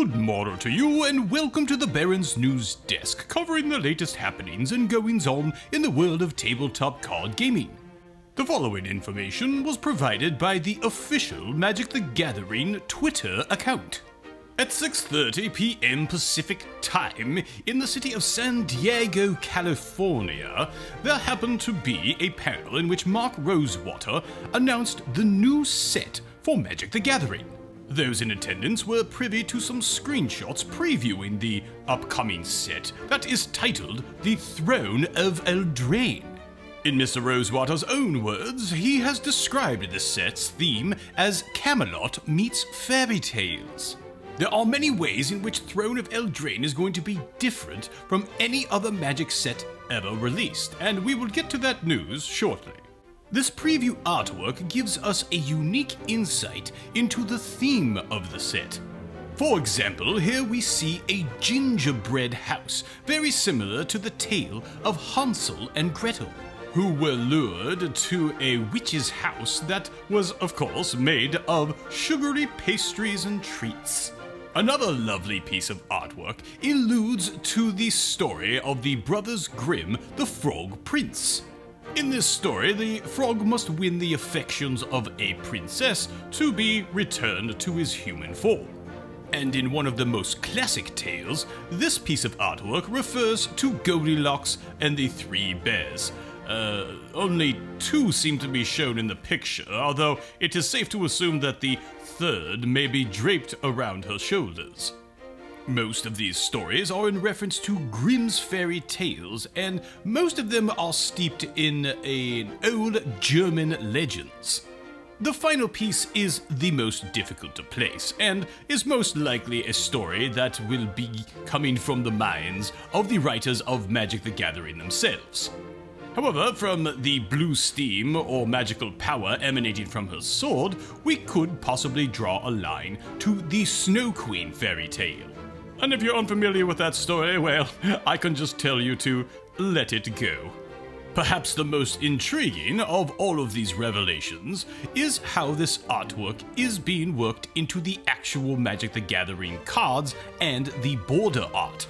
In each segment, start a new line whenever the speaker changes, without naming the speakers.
Good morrow to you, and welcome to the Baron's News Desk, covering the latest happenings and goings-on in the world of tabletop card gaming. The following information was provided by the official Magic the Gathering Twitter account. At 6:30 p.m. Pacific Time, in the city of San Diego, California, there happened to be a panel in which Mark Rosewater announced the new set for Magic the Gathering. Those in attendance were privy to some screenshots previewing the upcoming set that is titled The Throne of Eldraine. In Mr. Rosewater's own words, he has described the set's theme as Camelot meets Fairytales. There are many ways in which Throne of Eldraine is going to be different from any other Magic set ever released, and we will get to that news shortly. This preview artwork gives us a unique insight into the theme of the set. For example, here we see a gingerbread house, very similar to the tale of Hansel and Gretel, who were lured to a witch's house that was, of course, made of sugary pastries and treats. Another lovely piece of artwork alludes to the story of the brothers Grimm, the Frog Prince. In this story, the frog must win the affections of a princess to be returned to his human form. And in one of the most classic tales, this piece of artwork refers to Goldilocks and the Three Bears. Only two seem to be shown in the picture, although it is safe to assume that the third may be draped around her shoulders. Most of these stories are in reference to Grimm's fairy tales, and most of them are steeped in old German legends. The final piece is the most difficult to place, and is most likely a story that will be coming from the minds of the writers of Magic the Gathering themselves. However, from the blue steam or magical power emanating from her sword, we could possibly draw a line to the Snow Queen fairy tale. And if you're unfamiliar with that story, well, I can just tell you to let it go. Perhaps the most intriguing of all of these revelations is how this artwork is being worked into the actual Magic the Gathering cards and the border art.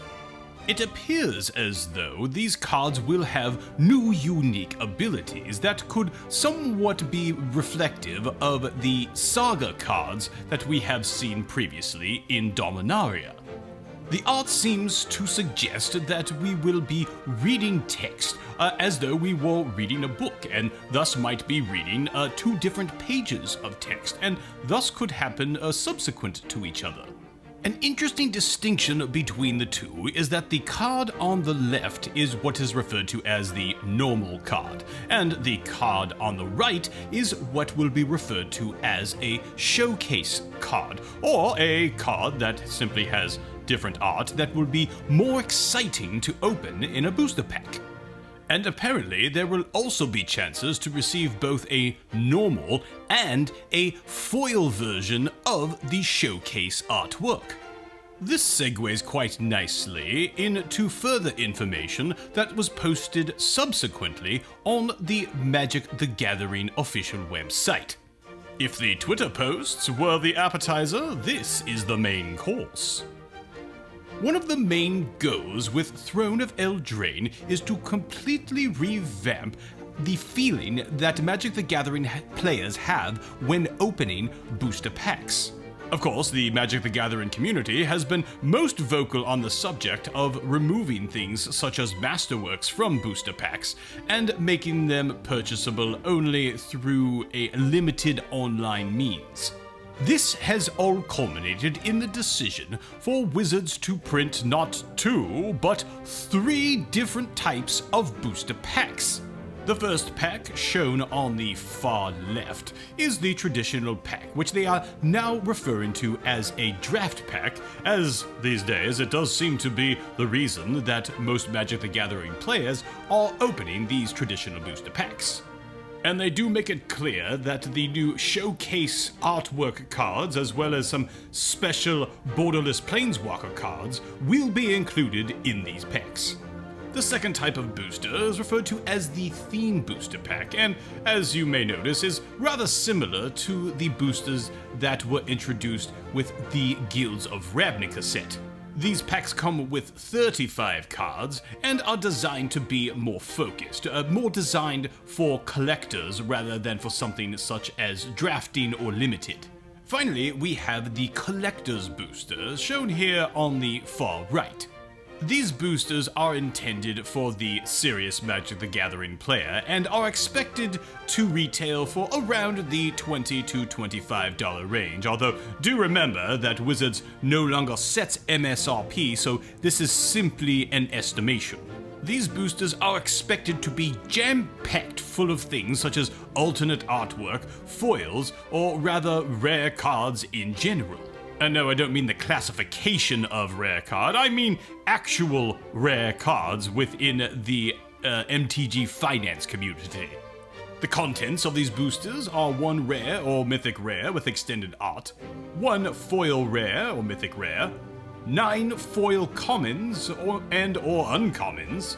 It appears as though these cards will have new unique abilities that could somewhat be reflective of the Saga cards that we have seen previously in Dominaria. The art seems to suggest that we will be reading text as though we were reading a book, and thus might be reading two different pages of text, and thus could happen subsequent to each other. An interesting distinction between the two is that the card on the left is what is referred to as the normal card, and the card on the right is what will be referred to as a showcase card, or a card that simply has different art that will be more exciting to open in a booster pack. And apparently there will also be chances to receive both a normal and a foil version of the showcase artwork. This segues quite nicely into further information that was posted subsequently on the Magic the Gathering official website. If the Twitter posts were the appetizer, this is the main course. One of the main goals with Throne of Eldraine is to completely revamp the feeling that Magic the Gathering players have when opening booster packs. Of course, the Magic the Gathering community has been most vocal on the subject of removing things such as masterworks from booster packs and making them purchasable only through a limited online means. This has all culminated in the decision for Wizards to print not two, but three different types of booster packs. The first pack, shown on the far left, is the traditional pack, which they are now referring to as a draft pack, as these days it does seem to be the reason that most Magic the Gathering players are opening these traditional booster packs. And they do make it clear that the new showcase artwork cards, as well as some special borderless Planeswalker cards, will be included in these packs. The second type of booster is referred to as the Theme Booster Pack, and as you may notice is rather similar to the boosters that were introduced with the Guilds of Ravnica set. These packs come with 35 cards and are designed to be more focused, more designed for collectors rather than for something such as drafting or limited. Finally, we have the Collector's Boosters, shown here on the far right. These boosters are intended for the serious Magic the Gathering player and are expected to retail for around the $20 to $25 range, although do remember that Wizards no longer sets MSRP, so this is simply an estimation. These boosters are expected to be jam-packed full of things such as alternate artwork, foils, or rather rare cards in general. And no, I don't mean the classification of rare card, I mean actual rare cards within the MTG finance community. The contents of these boosters are 1 rare or mythic rare with extended art, 1 foil rare or mythic rare, 9 foil commons or uncommons,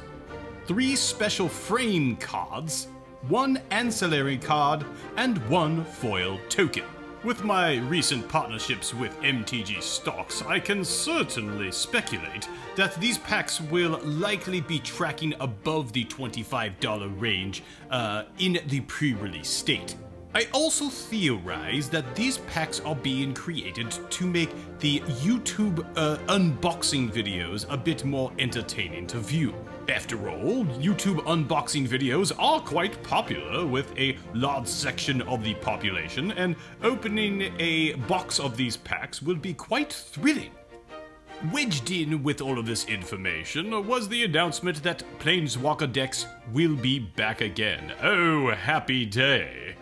3 special frame cards, 1 ancillary card, and 1 foil token. With my recent partnerships with MTG stocks, I can certainly speculate that these packs will likely be tracking above the $25 range in the pre-release state. I also theorize that these packs are being created to make the YouTube unboxing videos a bit more entertaining to view. After all, YouTube unboxing videos are quite popular with a large section of the population, and opening a box of these packs will be quite thrilling. Wedged in with all of this information was the announcement that Planeswalker Dex will be back again. Oh, happy day!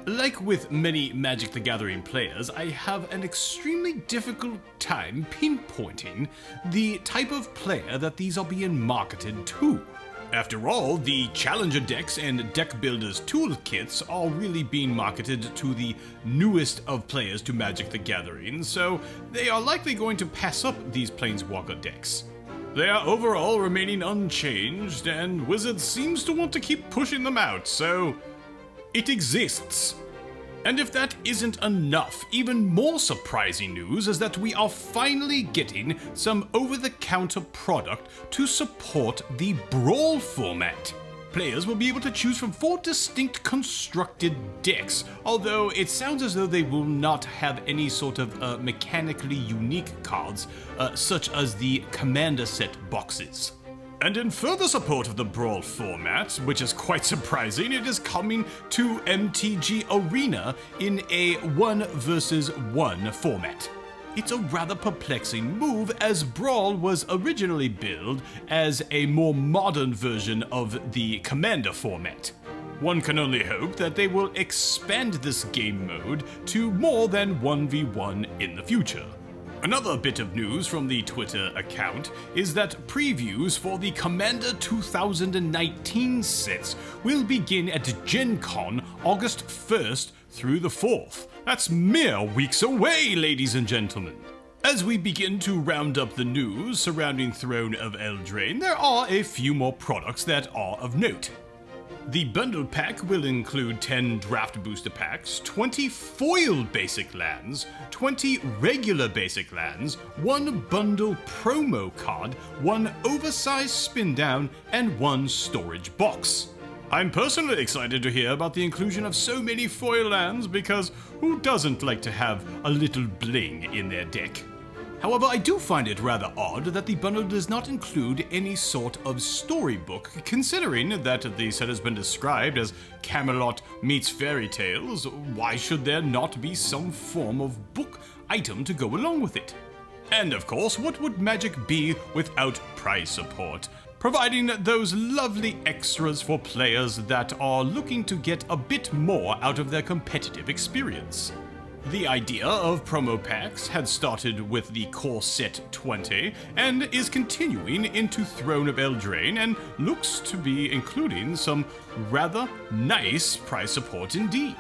Like with many Magic the Gathering players, I have an extremely difficult time pinpointing the type of player that these are being marketed to. After all, the Challenger decks and Deck Builders toolkits are really being marketed to the newest of players to Magic the Gathering, so they are likely going to pass up these Planeswalker decks. They are overall remaining unchanged, and Wizards seems to want to keep pushing them out, so it exists. And if that isn't enough, even more surprising news is that we are finally getting some over-the-counter product to support the Brawl format. Players will be able to choose from 4 distinct constructed decks, although it sounds as though they will not have any sort of mechanically unique cards, such as the Commander set boxes. And in further support of the Brawl format, which is quite surprising, it is coming to MTG Arena in a 1 versus 1 format. It's a rather perplexing move, as Brawl was originally billed as a more modern version of the Commander format. One can only hope that they will expand this game mode to more than 1v1 in the future. Another bit of news from the Twitter account is that previews for the Commander 2019 sets will begin at Gen Con August 1st through the 4th. That's mere weeks away, ladies and gentlemen. As we begin to round up the news surrounding Throne of Eldraine, there are a few more products that are of note. The bundle pack will include 10 draft booster packs, 20 foil basic lands, 20 regular basic lands, 1 bundle promo card, 1 oversized spin down, and 1 storage box. I'm personally excited to hear about the inclusion of so many foil lands, because who doesn't like to have a little bling in their deck? However, I do find it rather odd that the bundle does not include any sort of storybook, considering that the set has been described as Camelot meets Fairytales. Why should there not be some form of book item to go along with it? And of course, what would Magic be without prize support? Providing those lovely extras for players that are looking to get a bit more out of their competitive experience. The idea of promo packs had started with the core set 20 and is continuing into Throne of Eldraine, and looks to be including some rather nice prize support indeed.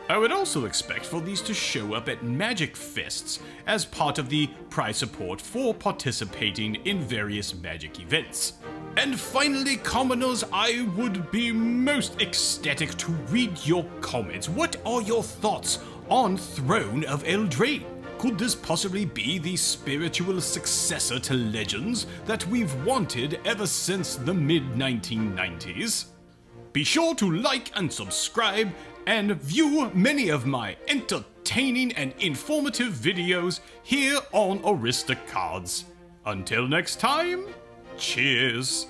I would also expect for these to show up at Magic Fests as part of the prize support for participating in various Magic events. And finally, commoners, I would be most ecstatic to read your comments. What are your thoughts on Throne of Eldraine? Could this possibly be the spiritual successor to Legends that we've wanted ever since the mid-1990s? Be sure to like and subscribe and view many of my entertaining and informative videos here on Arista Cards. Until next time, cheers!